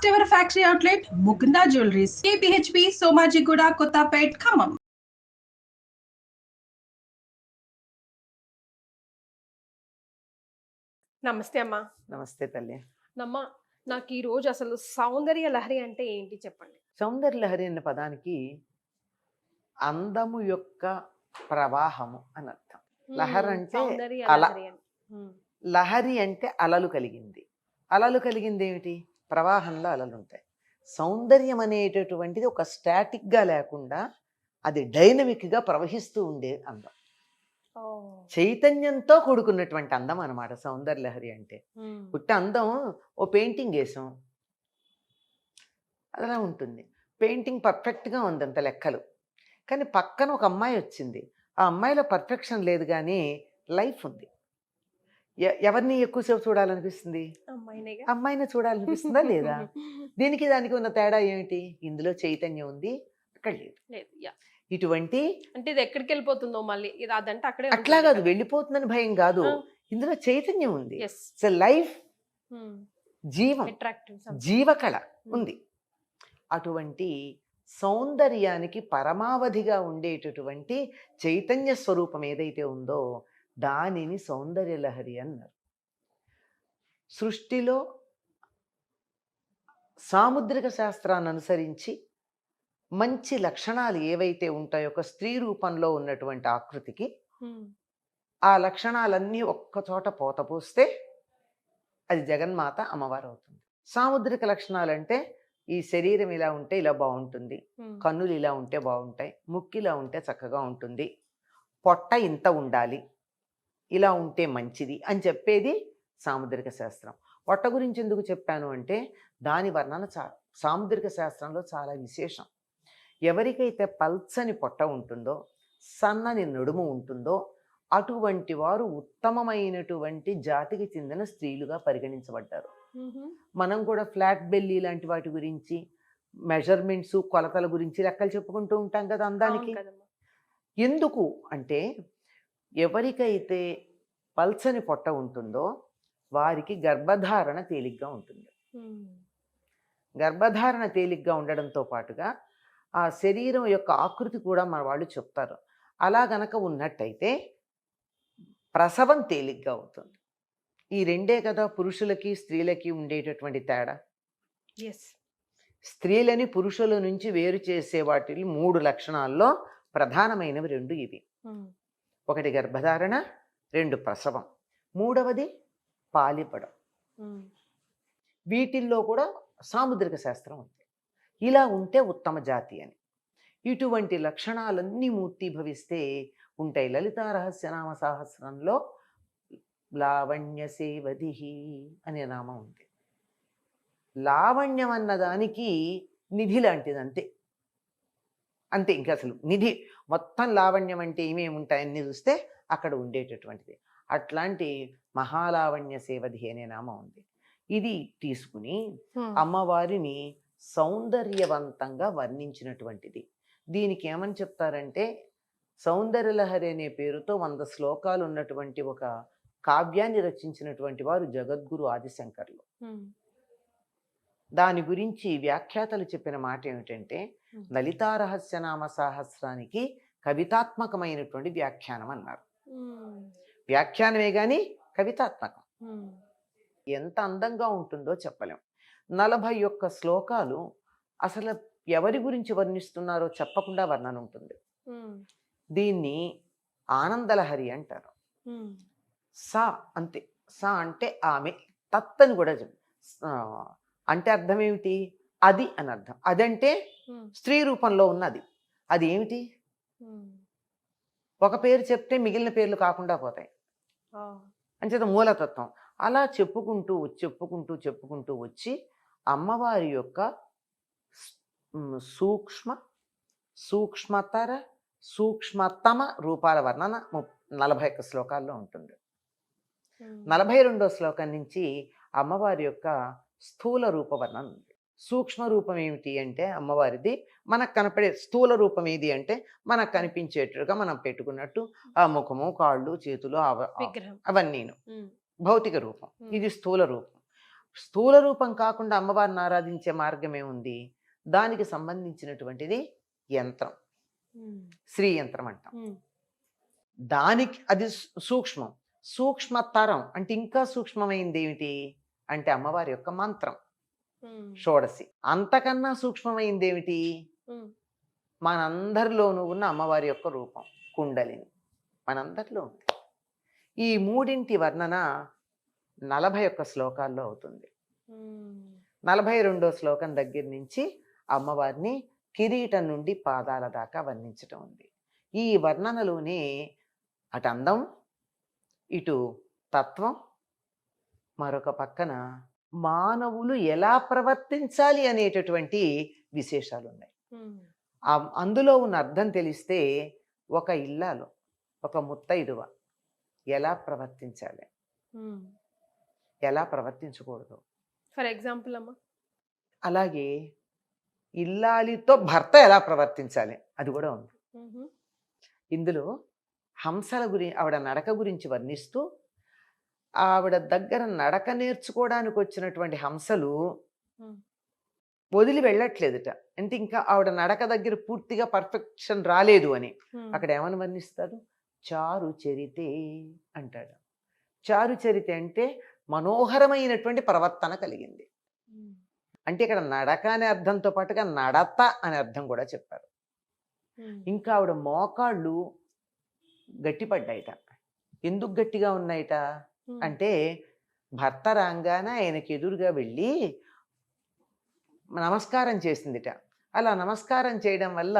First ever factory outlet, Mukunda Jewelries, KPHP, Somajiguda, Kottapet, Khammam. నమస్తే అమ్మా. నమస్తే తల్లి. నాకు ఈ రోజు అసలు సౌందర్య లహరి అంటే ఏంటి చెప్పండి. సౌందర్య లహరి అన్న పదానికి అందము యొక్క ప్రవాహము అని అర్థం. లహర్ అంటే లహరి అంటే అలలు కలిగింది. అలలు కలిగింది ఏమిటి? ప్రవాహంలో అలలు ఉంటాయి. సౌందర్యం అనేటటువంటిది ఒక స్టాటిక్గా లేకుండా అది డైనమిక్గా ప్రవహిస్తూ ఉండే అందం, చైతన్యంతో కూడుకున్నటువంటి అందం అన్నమాట సౌందర్య లహరి అంటే. పుట్ట అందం ఓ పెయింటింగ్ వేసాం, అలా ఉంటుంది. పెయింటింగ్ పర్ఫెక్ట్గా ఉంది, అంత లెక్కలు. కానీ పక్కన ఒక అమ్మాయి వచ్చింది, ఆ అమ్మాయిలో పర్ఫెక్షన్ లేదు కానీ లైఫ్ ఉంది. ఎవరిని ఎక్కువసేపు చూడాలనిపిస్తుంది? అమ్మాయిని చూడాలనిపిస్తుందా లేదా? దీనికి దానికి ఉన్న తేడా ఏమిటి? ఇందులో చైతన్యం ఉంది, అక్కడ లేదు. ఇటువంటి అంటే ఇది ఎక్కడికి వెళ్ళిపోతుందో మళ్ళీ ఇది అదంటే అక్కడే అట్లా కాదు, వెళ్ళిపోతుందని భయం కాదు, ఇందులో చైతన్యం ఉంది. లైఫ్, జీవం, జీవకళ ఉంది. అటువంటి సౌందర్యానికి పరమావధిగా ఉండేటటువంటి చైతన్య స్వరూపం ఏదైతే ఉందో దానిని సౌందర్య లహరి అన్నారు. సృష్టిలో సాముద్రిక శాస్త్రాన్ని అనుసరించి మంచి లక్షణాలు ఏవైతే ఉంటాయో ఒక స్త్రీ రూపంలో ఉన్నటువంటి ఆకృతికి ఆ లక్షణాలన్నీ ఒక్కచోట పోతపోస్తే అది జగన్మాత అమ్మవారు అవుతుంది. సాముద్రిక లక్షణాలు అంటే ఈ శరీరం ఇలా ఉంటే ఇలా బాగుంటుంది, కన్నులు ఇలా ఉంటే బాగుంటాయి, ముక్కు ఇలా ఉంటే చక్కగా ఉంటుంది, పొట్ట ఇంత ఉండాలి, ఇలా ఉంటే మంచిది అని చెప్పేది సాముద్రిక శాస్త్రం. పొట్ట గురించి ఎందుకు చెప్పాను అంటే దాని వర్ణన సాముద్రిక శాస్త్రంలో చాలా విశేషం. ఎవరికైతే పల్చని పొట్ట ఉంటుందో, సన్నని నడుము ఉంటుందో అటువంటి వారు ఉత్తమమైనటువంటి జాతికి చెందిన స్త్రీలుగా పరిగణించబడ్డారు. మనం కూడా ఫ్లాట్ బెల్లీ లాంటి వాటి గురించి, మెజర్మెంట్స్, కొలతల గురించి లెక్కలు చెప్పుకుంటూ ఉంటాం కదా అందానికి. ఎందుకు అంటే ఎవరికైతే పల్చని పొట్ట ఉంటుందో వారికి గర్భధారణ తేలిగ్గా ఉంటుంది. గర్భధారణ తేలిగ్గా ఉండడంతో పాటుగా ఆ శరీరం యొక్క ఆకృతి కూడా మన వాళ్ళు చెప్తారు. అలా గనక ఉన్నట్టయితే ప్రసవం తేలిగ్గా అవుతుంది. ఈ రెండే కదా పురుషులకి స్త్రీలకి ఉండేటటువంటి తేడా. స్త్రీలని పురుషుల నుంచి వేరు చేసే వాటిని 3 లక్షణాల్లో ప్రధానమైనవి 2 ఇవి. ఒకటి గర్భధారణ, 2 ప్రసవం, 3వది పాలిపడం. వీటిల్లో కూడా సాముద్రిక శాస్త్రం ఉంది. ఇలా ఉంటే ఉత్తమ జాతి అని. ఇటువంటి లక్షణాలన్నీ మూర్తిభవిస్తే ఉంటాయి. లలితా రహస్యనామ సహస్రంలో లావణ్య సేవధి అనే నామం ఉంది. లావణ్యం అన్నదానికి నిధి లాంటిది, అంతే అంతే. ఇంకా అసలు నిధి మొత్తం లావణ్యం అంటే ఏమేమి ఉంటాయని చూస్తే అక్కడ ఉండేటటువంటిది. అట్లాంటి మహాలావణ్య సేవధి అనే నామం ఉంది. ఇది తీసుకుని అమ్మవారిని సౌందర్యవంతంగా వర్ణించినటువంటిది. దీనికి ఏమని చెప్తారంటే సౌందర్యలహరి అనే పేరుతో 100 శ్లోకాలు ఉన్నటువంటి ఒక కావ్యాన్ని రచించినటువంటి వారు జగద్గురు ఆదిశంకర్లు. దాని గురించి వ్యాఖ్యాతలు చెప్పిన మాట ఏమిటంటే లలితా రహస్యనామ సహస్రానికి కవితాత్మకమైనటువంటి వ్యాఖ్యానం అన్నారు. వ్యాఖ్యానమే గాని కవితాత్మకం. ఎంత అందంగా ఉంటుందో చెప్పలేం. 41 శ్లోకాలు అసలు ఎవరి గురించి వర్ణిస్తున్నారో చెప్పకుండా వర్ణన ఉంటుంది. దీన్ని ఆనందలహరి అంటారు. సా అంతే, సా అంటే ఆమె, తత్ అని కూడా అంటే అర్థం ఏమిటి? అది అని అర్థం. అదంటే స్త్రీ రూపంలో ఉన్నది. అది ఏమిటి? ఒక పేరు చెప్తే మిగిలిన పేర్లు కాకుండా పోతాయి. అంచేత మూలతత్వం. అలా చెప్పుకుంటూ చెప్పుకుంటూ చెప్పుకుంటూ వచ్చి అమ్మవారి యొక్క సూక్ష్మతర సూక్ష్మతమ రూపాల వర్ణన 41 శ్లోకాల్లో ఉంటుంది. 42వ శ్లోకం నుంచి అమ్మవారి యొక్క స్థూల రూప వర్ణన ఉంది. సూక్ష్మ రూపం ఏమిటి అంటే అమ్మవారిది మనకు కనపడే, స్థూల రూపం ఏది అంటే మనకు కనిపించేట్టుగా మనం పెట్టుకున్నట్టు ఆ ముఖము, కాళ్ళు, చేతులు అవన్నీను భౌతిక రూపం. ఇది స్థూల రూపం. స్థూల రూపం కాకుండా అమ్మవారిని ఆరాధించే మార్గమే ఉంది. దానికి సంబంధించినటువంటిది యంత్రం, శ్రీ యంత్రం అంటాం. దానికి అది సూక్ష్మం. సూక్ష్మతరం అంటే ఇంకా సూక్ష్మమైంది ఏమిటి అంటే అమ్మవారి యొక్క మంత్రం షోడశి. అంతకన్నా సూక్ష్మమైంది ఏమిటి, మనందరిలోనూ ఉన్న అమ్మవారి యొక్క రూపం కుండలిని మనందరిలో ఉంది. ఈ మూడింటి వర్ణన 41 శ్లోకాల్లో అవుతుంది. 42వ శ్లోకం దగ్గర నుంచి అమ్మవారిని కిరీటం నుండి పాదాల దాకా వర్ణించటం ఉంది. ఈ వర్ణనలోనే అటు అందం, ఇటు తత్వం, మరొక పక్కన మానవులు ఎలా ప్రవర్తించాలి అనేటటువంటి విశేషాలు ఉన్నాయి. అందులో ఉన్న అర్థం తెలిస్తే ఒక ఇల్లాలు, ఒక ముత్తైదువ ఎలా ప్రవర్తించాలి, ఎలా ప్రవర్తించకూడదు. ఫర్ ఎగ్జాంపుల్ అమ్మా, అలాగే ఇల్లాలితో భర్త ఎలా ప్రవర్తించాలి అది కూడా ఉంది. ఇందులో హంసల ఆవిడ నడక గురించి వర్ణిస్తూ, ఆవిడ దగ్గర నడక నేర్చుకోవడానికి వచ్చినటువంటి హంసలు వదిలి వెళ్ళట్లేదుట. అంటే ఇంకా ఆవిడ నడక దగ్గర పూర్తిగా పర్ఫెక్షన్ రాలేదు అని అక్కడ ఏమని వర్ణిస్తాడు, చారు చరితే అంటాడు. చారు చరితే అంటే మనోహరమైనటువంటి ప్రవర్తన కలిగింది. అంటే ఇక్కడ నడక అనే అర్థంతో పాటుగా నడత అనే అర్థం కూడా చెప్పారు. ఇంకా ఆవిడ మోకాళ్ళు గట్టిపడ్డాయిట. ఎందుకు గట్టిగా ఉన్నాయిట అంటే భర్త రాగానే ఆయనకి ఎదురుగా వెళ్ళి నమస్కారం చేసిందిట. అలా నమస్కారం చేయడం వల్ల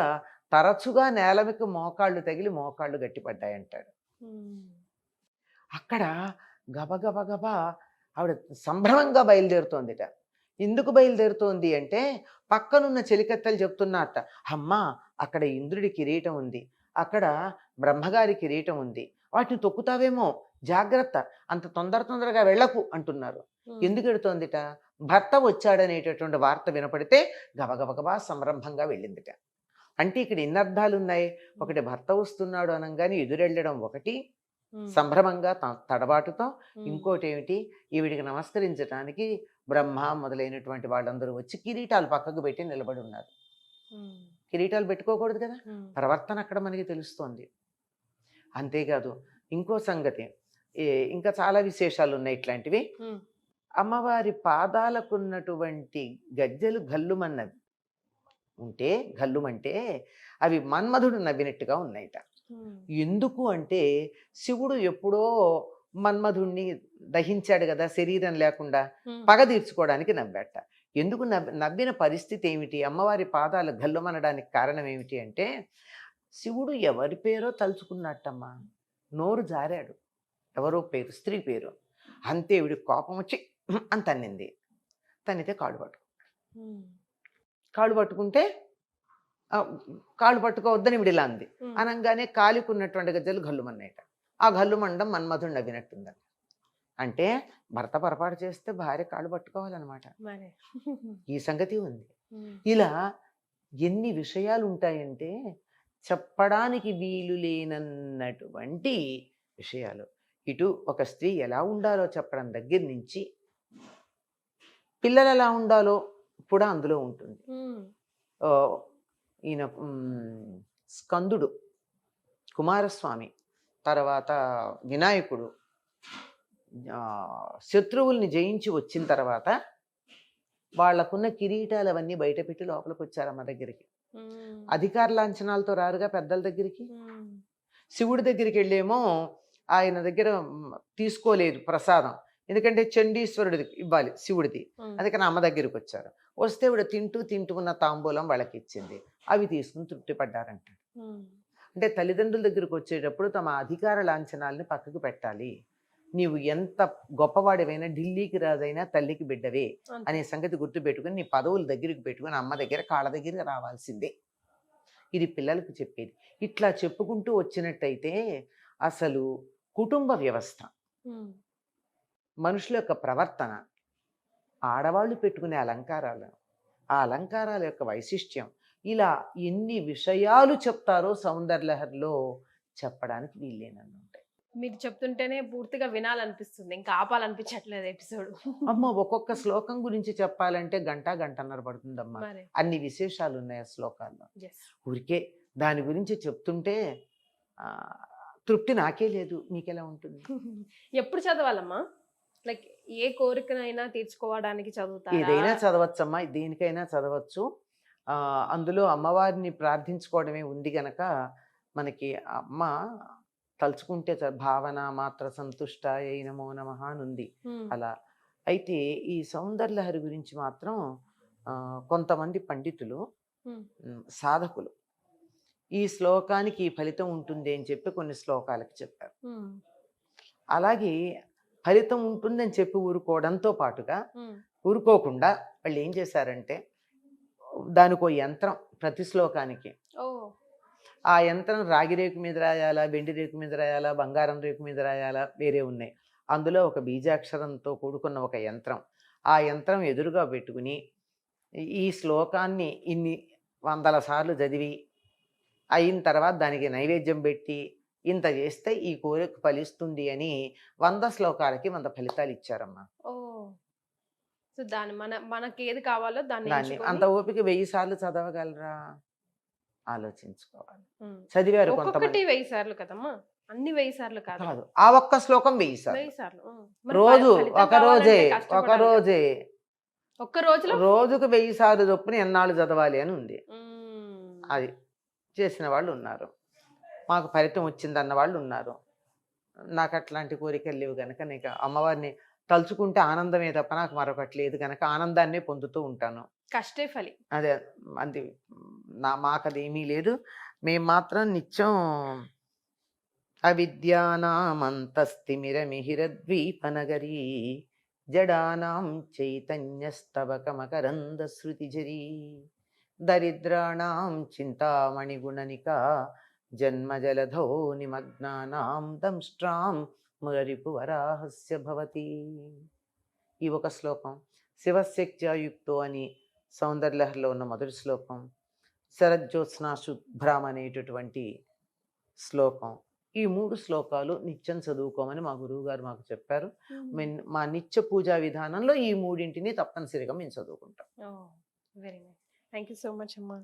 తరచుగా నేలమికి మోకాళ్ళు తగిలి మోకాళ్ళు గట్టిపడ్డాయంటాడు. అక్కడ గబగబగబా ఆవిడ సంభ్రమంగా బయలుదేరుతోందిట. ఎందుకు బయలుదేరుతోంది అంటే పక్కనున్న చెలికత్తెలు చెప్తున్నట్ట, అమ్మా అక్కడ ఇంద్రుడి కిరీటం ఉంది, అక్కడ బ్రహ్మగారి కిరీటం ఉంది, వాటిని తొక్కుతావేమో జాగ్రత్త, అంత తొందరగా వెళ్ళకు అంటున్నారు. ఎందుకు ఎడుతోందిట, భర్త వచ్చాడనేటటువంటి వార్త వినపడితే గబగబగబా సంరంభంగా వెళ్ళిందిట. అంటే ఇక్కడ ఎన్ని అర్థాలు ఉన్నాయి. ఒకటి భర్త వస్తున్నాడు అనగానే ఎదురెళ్ళడం ఒకటి సంభ్రమంగా తడబాటుతో, ఇంకోటి ఏమిటి ఈవిడికి నమస్కరించడానికి బ్రహ్మ మొదలైనటువంటి వాళ్ళందరూ వచ్చి కిరీటాలు పక్కకు పెట్టి నిలబడి ఉన్నారు. కిరీటాలు పెట్టుకోకూడదు కదా, ప్రవర్తన అక్కడ మనకి తెలుస్తోంది. అంతేకాదు ఇంకో సంగతి, ఇంకా చాలా విశేషాలు ఉన్నాయి ఇట్లాంటివి. అమ్మవారి పాదాలకున్నటువంటి గజ్జెలు గల్లుమన్నది ఉంటే, గల్లుమంటే అవి మన్మధుడు నవ్వినట్టుగా ఉన్నాయిట. ఎందుకు అంటే శివుడు ఎప్పుడో మన్మధుణ్ణి దహించాడు కదా శరీరం లేకుండా, పగ తీర్చుకోవడానికి నవ్వాట. ఎందుకు నవ్విన పరిస్థితి ఏమిటి, అమ్మవారి పాదాలు గల్లుమనడానికి కారణం ఏమిటి అంటే శివుడు ఎవరి పేరో తలుచుకున్నట్టమ్మా, నోరు జారాడు, ఎవరో పేరు, స్త్రీ పేరు. అంతే ఈవిడి కోపం వచ్చి అని తన్నింది. తన్నితే కాళ్ళు పట్టుకుంటే కాళ్ళు పట్టుకోవద్దని ఈవిడిలా అంది. అనగానే కాలికున్నటువంటి గజ్జలు గల్లుమన్నాయిట. ఆ గల్లుమండం మన్మధుడు నవ్వినట్టుందని. అంటే భర్త పొరపాటు చేస్తే భార్య కాళ్ళు పట్టుకోవాలన్నమాట. ఈ సంగతి ఉంది. ఇలా ఎన్ని విషయాలు ఉంటాయంటే చెప్పడానికి వీలు లేనన్నటువంటి విషయాలు. ఇటు ఒక స్త్రీ ఎలా ఉండాలో చెప్పడం దగ్గర నుంచి పిల్లలు ఎలా ఉండాలో కూడా అందులో ఉంటుంది. ఈయన స్కందుడు, కుమారస్వామి, తర్వాత వినాయకుడు శత్రువుల్ని జయించి వచ్చిన తర్వాత వాళ్లకున్న కిరీటాలు అవన్నీ బయట పెట్టి లోపలికి వచ్చారు అమ్మ దగ్గరికి. అధికార లాంఛనాలతో రారుగా పెద్దల దగ్గరికి. శివుడి దగ్గరికి వెళ్ళేమో ఆయన దగ్గర తీసుకోలేదు ప్రసాదం, ఎందుకంటే చండీశ్వరుడిది ఇవ్వాలి శివుడిది, అందుకని అమ్మ దగ్గరికి వచ్చారు. వస్తే ఇవిడ తింటూ ఉన్న తాంబూలం వాళ్ళకి ఇచ్చింది, అవి తీసుకుని తృప్తి పడ్డారంట. అంటే తల్లిదండ్రుల దగ్గరికి వచ్చేటప్పుడు తమ అధికార లాంఛనాలని పక్కకు పెట్టాలి. నీవు ఎంత గొప్పవాడివైనా ఢిల్లీకి రాదైనా తల్లికి బిడ్డవే అనే సంగతి గుర్తుపెట్టుకుని నీ పదవుల దగ్గరికి పెట్టుకుని అమ్మ దగ్గర కాళ్ళ దగ్గరికి రావాల్సిందే. ఇది పిల్లలకు చెప్పేది. ఇట్లా చెప్పుకుంటూ వచ్చినట్టయితే అసలు కుటుంబ వ్యవస్థ, మనుషుల యొక్క ప్రవర్తన, ఆడవాళ్ళు పెట్టుకునే అలంకారాలు, ఆ అలంకారాల యొక్క వైశిష్ట్యం, ఇలా ఎన్ని విషయాలు చెప్తారో సౌందర్యలహరిలో చెప్పడానికి వీల్లేనన్ను ఉంటాయి. మీరు చెప్తుంటేనే పూర్తిగా వినాలనిపిస్తుంది. ఇంకా ఆపాలనిపించట్లేదు ఎపిసోడ్. అమ్మ ఒక్కొక్క శ్లోకం గురించి చెప్పాలంటే గంటన్నర పడుతుందమ్మా. మరి అన్ని విశేషాలు ఉన్నాయి ఆ శ్లోకాల్లో. yes. ఊరికే దాని గురించి చెప్తుంటే తృప్తి నాకే లేదు. మీకెలా ఉంటుంది? ఎప్పుడు చదవాలమ్మా? లైక్ ఏ కోరికనైనా తీర్చుకోవడానికి చదువుతారా? ఏదైనా చదవచ్చమ్మా, దేనికైనా చదవచ్చు. అందులో అమ్మవారిని ప్రార్థించుకోవడమే ఉంది గనక మనకి అమ్మ తలుచుకుంటే భావన మాత్ర సంతుష్ట ఏ నమో నమః అని ఉంది అలా. అయితే ఈ సౌందర్యలహరి గురించి మాత్రం కొంతమంది పండితులు సాధకులు ఈ శ్లోకానికి ఈ ఫలితం ఉంటుంది అని చెప్పి కొన్ని శ్లోకాలకి చెప్పారు. అలాగే ఫలితం ఉంటుందని చెప్పి ఊరుకోవడంతో పాటుగా ఊరుకోకుండా వాళ్ళు ఏం చేశారంటే దానికో యంత్రం ప్రతి శ్లోకానికి. ఆ యంత్రం రాగి రేకు మీద రాయాలా, వెండి రేకు మీద రాయాలా, బంగారం రేకు మీద రాయాలా, వేరే ఉన్నాయి. అందులో ఒక బీజాక్షరంతో కూడుకున్న ఒక యంత్రం. ఆ యంత్రం ఎదురుగా పెట్టుకుని ఈ శ్లోకాన్ని ఇన్ని 100 సార్లు చదివి అయిన తర్వాత దానికి నైవేద్యం పెట్టి ఇంత చేస్తే ఈ కోరిక ఫలిస్తుంది అని 100 శ్లోకాలకి 100 ఫలితాలు ఇచ్చారమ్మా. సో దాన్ని మనకి ఏది కావాలో దాన్ని అంత ఓపిక 1000 సార్లు చదవగలరా? ఆలోచించుకోవాలి. చదివారు కొంతమంది. 1000 సార్లు కదమ్మా, అన్ని 1000 సార్లు కాదు. ఆ ఒక్క శ్లోకం 1000 సార్లు. రోజు ఒక్క రోజుకు 1000 సార్లు చొప్పున ఎన్నాళ్ళు చదవాలి అని ఉంది. అది చేసిన వాళ్ళు ఉన్నారు. మాకు ఫలితం వచ్చిందన్న వాళ్ళు ఉన్నారు. నాకు అట్లాంటి కోరికలు లేవు కనుక నీకు అమ్మవారిని తలుచుకుంటే ఆనందమే తప్ప నాకు మరొకటి లేదు కనుక ఆనందాన్ని పొందుతూ ఉంటాను. కష్టే ఫలి. అదే అంతే. మాకది ఏమీ లేదు. మేము మాత్రం నిత్యం అవిద్యానామంతస్తిమిరమిహిరద్వీపనగరీ జడానాం చైతన్యస్తవకమకరంద శృతిజరీ దరిద్రాణం చింతామణిగుణనికా జన్మజలధో నిమగ్నానాం దంష్ట్రాం మురరిపు వరాహస్య భవతి. ఈ ఒక శ్లోకం శివశక్త్యాయుక్తో అని సౌందర్యలహరిలో ఉన్న మొదటి శ్లోకం, శరజ్యోత్స్నా శుభ్రాం అనేటటువంటి శ్లోకం. ఈ 3 శ్లోకాలు నిత్యం చదువుకోమని మా గురువు గారు మాకు చెప్పారు. మా నిత్య పూజా విధానంలో ఈ 3ని తప్పనిసరిగా మేము చదువుకుంటాం. Very nice. Thank you so much అమ్మా.